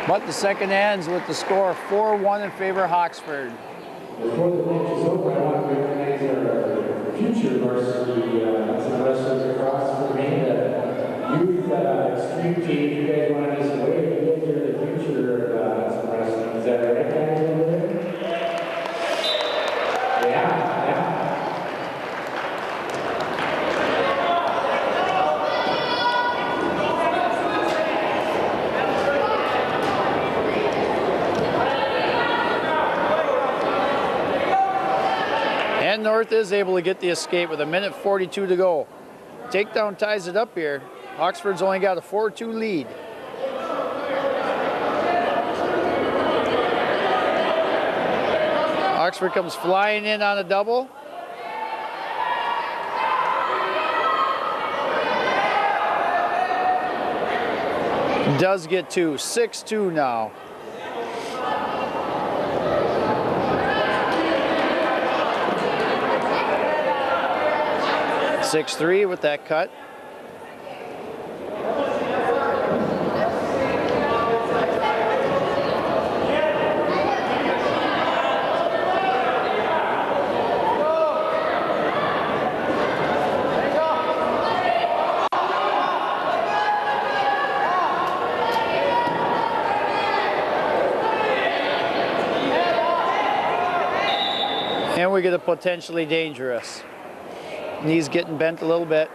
But the second ends with the score 4-1 in favor of Hawksford. Before the match is over, I want to recognize our future varsity Hudson wrestlers across from me. Youth extreme team, you guys want to just wait and get to the future of Hudson wrestling. Is that right, guys, over there? Yeah. ECNorth is able to get the escape with 1:42 to go. Takedown ties it up here. Oxford's only got a 4-2 lead. Oxford comes flying in on a double. Does get two. 6-2 now. Six-three with that cut. And we get a potentially dangerous. Knees getting bent a little bit.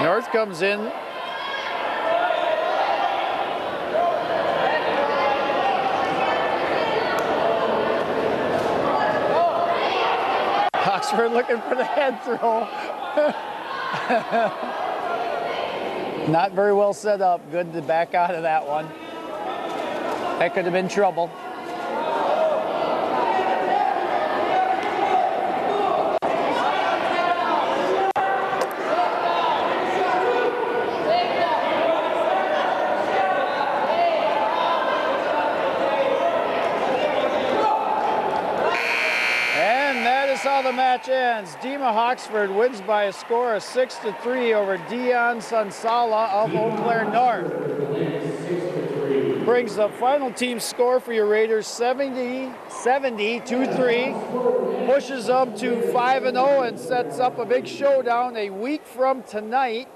North comes in. Oxford looking for the head throw. Not very well set up. Good to back out of that one. That could have been trouble. How the match ends. Dima Hawksford wins by a score of 6-3 over Dion Sansala of Eau Claire North. Brings the final team score for your Raiders 2-3. Pushes them to 5-0 and sets up a big showdown a week from tonight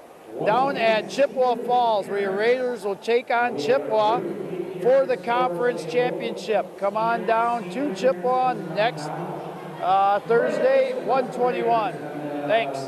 down at Chippewa Falls, where your Raiders will take on Chippewa for the conference championship. Come on down to Chippewa next Thursday, 1:21. Thanks.